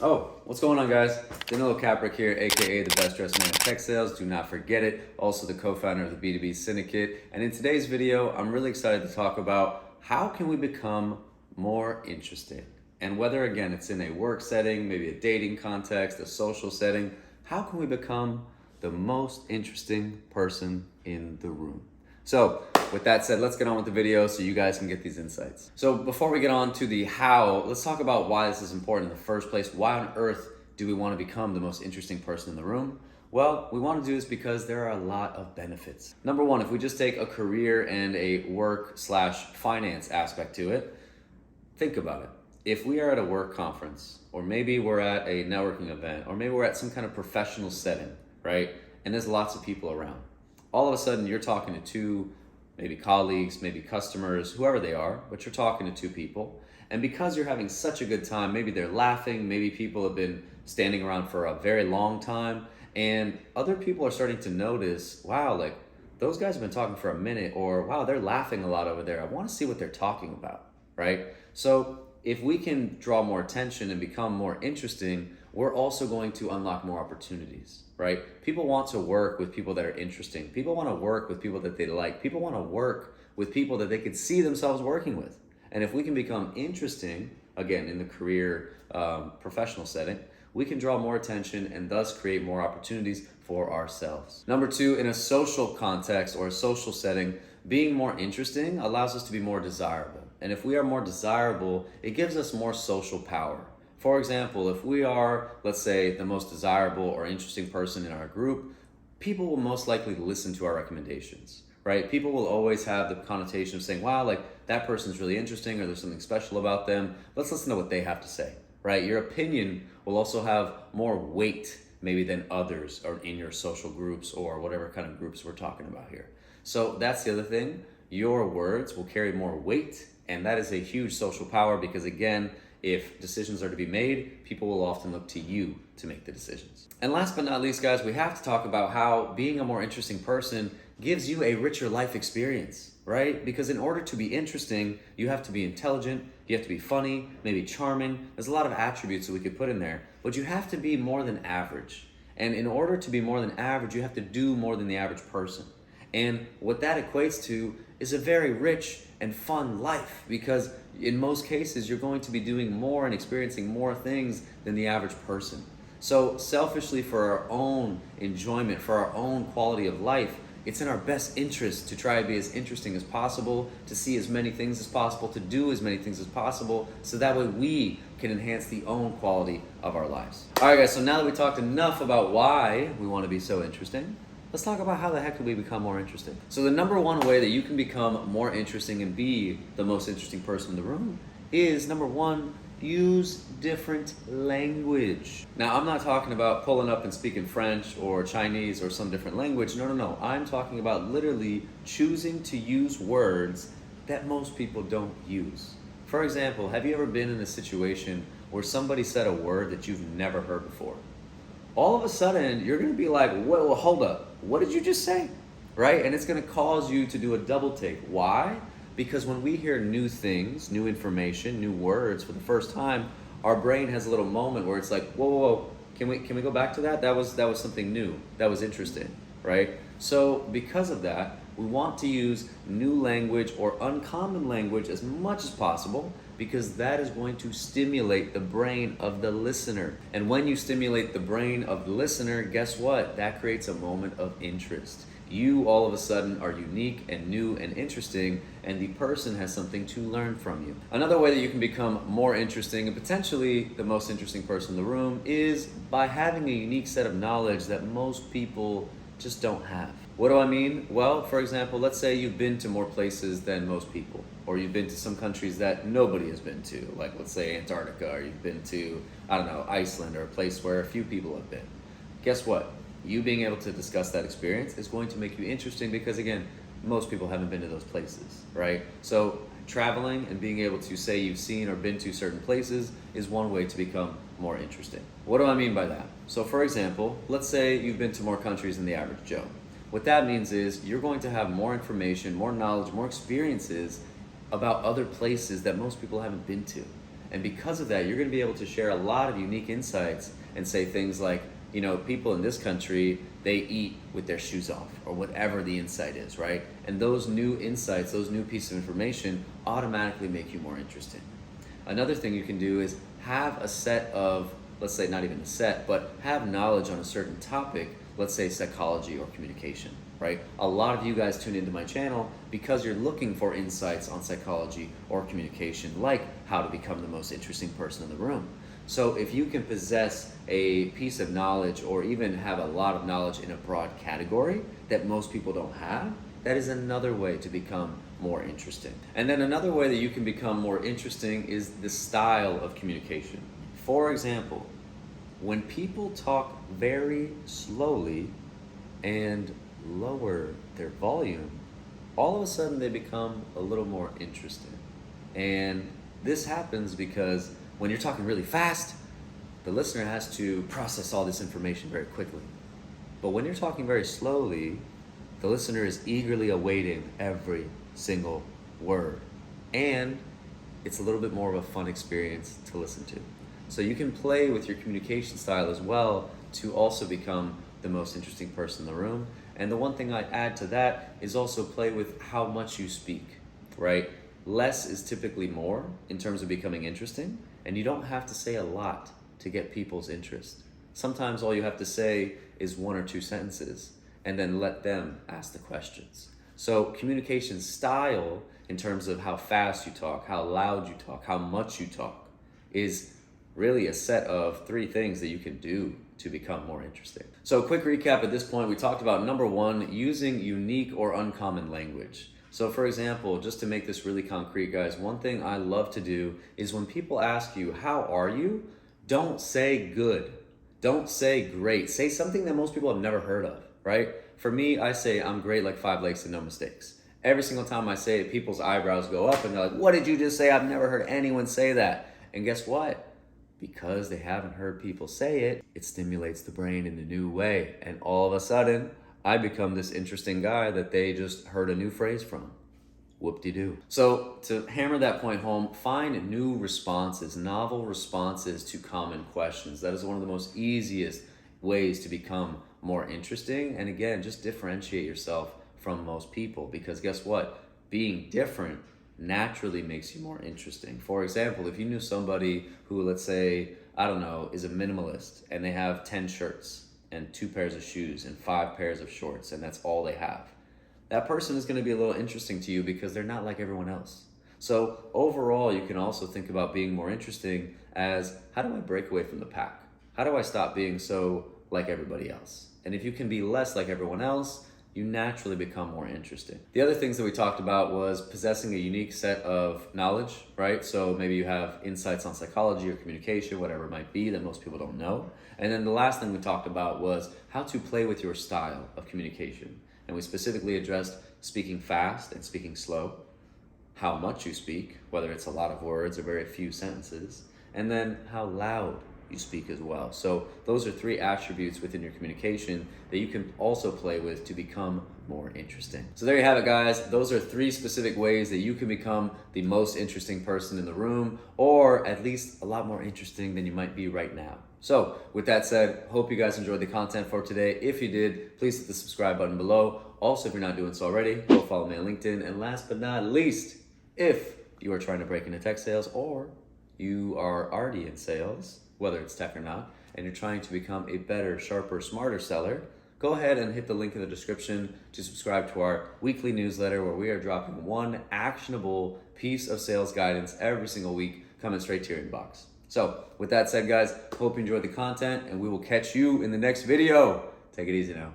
Oh, what's going on, guys? Danilo Caprick here, aka the best dressed man in tech sales. Do not forget it. Also the co-founder of the B2B Syndicate. And in today's video, I'm really excited to talk about how can we become more interesting. And whether, again, it's in a work setting, maybe a dating context, a social setting, how can we become the most interesting person in the room? So with that said, let's get on with the video so you guys can get these insights. So before we get on to the how, let's talk about why this is important in the first place. Why on earth do we want to become the most interesting person in the room? Well, we want to do this because there are a lot of benefits. Number one, if we just take a career and a work/finance aspect to it, think about it. If we are at a work conference, or maybe we're at a networking event, or maybe we're at some kind of professional setting, right? And there's lots of people around. All of a sudden you're talking to two, maybe colleagues, maybe customers, whoever they are, but you're talking to two people. And because you're having such a good time, maybe they're laughing, maybe people have been standing around for a very long time, and other people are starting to notice, wow, like those guys have been talking for a minute, or wow, they're laughing a lot over there. I want to see what they're talking about, right? So if we can draw more attention and become more interesting, we're also going to unlock more opportunities, right? People want to work with people that are interesting. People want to work with people that they like. People want to work with people that they could see themselves working with. And if we can become interesting, again, in the career, professional setting, we can draw more attention and thus create more opportunities for ourselves. Number two, in a social context or a social setting, being more interesting allows us to be more desirable. And if we are more desirable, it gives us more social power. For example, if we are, let's say, the most desirable or interesting person in our group, people will most likely listen to our recommendations, right? People will always have the connotation of saying, wow, like that person's really interesting, or there's something special about them. Let's listen to what they have to say, right? Your opinion will also have more weight maybe than others or in your social groups or whatever kind of groups we're talking about here. So that's the other thing. Your words will carry more weight, and that is a huge social power because, again, if decisions are to be made, people will often look to you to make the decisions. And last but not least, guys, we have to talk about how being a more interesting person gives you a richer life experience, right? Because in order to be interesting, you have to be intelligent, you have to be funny, maybe charming. There's a lot of attributes that we could put in there, but you have to be more than average. And in order to be more than average, you have to do more than the average person. And what that equates to is a very rich and fun life, because in most cases, you're going to be doing more and experiencing more things than the average person. So selfishly, for our own enjoyment, for our own quality of life, it's in our best interest to try to be as interesting as possible, to see as many things as possible, to do as many things as possible, so that way we can enhance the own quality of our lives. All right, guys, so now that we talked enough about why we want to be so interesting, let's talk about how the heck can we become more interesting. So the number one way that you can become more interesting and be the most interesting person in the room is, number one, use different language. Now, I'm not talking about pulling up and speaking French or Chinese or some different language. No. I'm talking about literally choosing to use words that most people don't use. For example, have you ever been in a situation where somebody said a word that you've never heard before? All of a sudden, you're gonna be like, whoa, hold up, what did you just say? Right? And it's gonna cause you to do a double take. Why? Because when we hear new things, new information, new words for the first time, our brain has a little moment where it's like, whoa, can we go back to that? That was something new, that was interesting, right? So because of that, we want to use new language or uncommon language as much as possible, because that is going to stimulate the brain of the listener. And when you stimulate the brain of the listener, guess what? That creates a moment of interest. You all of a sudden are unique and new and interesting, and the person has something to learn from you. Another way that you can become more interesting and potentially the most interesting person in the room is by having a unique set of knowledge that most people just don't have. What do I mean? Well, for example, let's say you've been to more places than most people, or you've been to some countries that nobody has been to, like let's say Antarctica, or you've been to, I don't know, Iceland, or a place where a few people have been. Guess what? You being able to discuss that experience is going to make you interesting because, again, most people haven't been to those places, right? So traveling and being able to say you've seen or been to certain places is one way to become more interesting. What do I mean by that? So for example, let's say you've been to more countries than the average Joe. What that means is you're going to have more information, more knowledge, more experiences about other places that most people haven't been to. And because of that, you're gonna be able to share a lot of unique insights and say things like, people in this country, they eat with their shoes off, or whatever the insight is, right? And those new insights, those new pieces of information automatically make you more interesting. Another thing you can do is have a set of, let's say not even a set, but have knowledge on a certain topic, let's say psychology or communication, right? A lot of you guys tune into my channel because you're looking for insights on psychology or communication, like how to become the most interesting person in the room. So if you can possess a piece of knowledge or even have a lot of knowledge in a broad category that most people don't have, that is another way to become more interesting. And then another way that you can become more interesting is the style of communication. For example, when people talk very slowly and lower their volume, all of a sudden they become a little more interesting. And this happens because when you're talking really fast, the listener has to process all this information very quickly. But when you're talking very slowly, the listener is eagerly awaiting every single word. And it's a little bit more of a fun experience to listen to. So you can play with your communication style as well to also become the most interesting person in the room. And the one thing I'd add to that is also play with how much you speak, right? Less is typically more in terms of becoming interesting, and you don't have to say a lot to get people's interest. Sometimes all you have to say is 1 or 2 sentences, and then let them ask the questions. So communication style, in terms of how fast you talk, how loud you talk, how much you talk, is really a set of 3 things that you can do to become more interesting. So quick recap at this point, we talked about number 1, using unique or uncommon language. So for example, just to make this really concrete, guys, one thing I love to do is when people ask you, how are you? Don't say good. Don't say great. Say something that most people have never heard of, right? For me, I say I'm great like 5 legs and no mistakes. Every single time I say it, people's eyebrows go up and they're like, what did you just say? I've never heard anyone say that. And guess what? Because they haven't heard people say it, it stimulates the brain in a new way. And all of a sudden, I become this interesting guy that they just heard a new phrase from. Whoop-de-doo. So to hammer that point home, find new responses, novel responses to common questions. That is one of the most easiest ways to become more interesting. And again, just differentiate yourself from most people, because guess what? Being different naturally makes you more interesting. For example, if you knew somebody who, let's say, I don't know, is a minimalist and they have 10 shirts and 2 pairs of shoes and 5 pairs of shorts, and that's all they have. That person is going to be a little interesting to you because they're not like everyone else. So overall, you can also think about being more interesting as, how do I break away from the pack? How do I stop being so like everybody else? And if you can be less like everyone else, you naturally become more interesting. The other things that we talked about was possessing a unique set of knowledge, right? So maybe you have insights on psychology or communication, whatever it might be that most people don't know. And then the last thing we talked about was how to play with your style of communication. And we specifically addressed speaking fast and speaking slow, how much you speak, whether it's a lot of words or very few sentences, and then how loud you speak as well. So those are 3 attributes within your communication that you can also play with to become more interesting. So there you have it, guys. Those are 3 specific ways that you can become the most interesting person in the room, or at least a lot more interesting than you might be right now. So with that said, hope you guys enjoyed the content for today. If you did, please hit the subscribe button below. Also, if you're not doing so already, go follow me on LinkedIn. And last but not least, if you are trying to break into tech sales, or you are already in sales, whether it's tech or not, and you're trying to become a better, sharper, smarter seller, go ahead and hit the link in the description to subscribe to our weekly newsletter, where we are dropping 1 actionable piece of sales guidance every single week coming straight to your inbox. So with that said, guys, hope you enjoyed the content, and we will catch you in the next video. Take it easy now.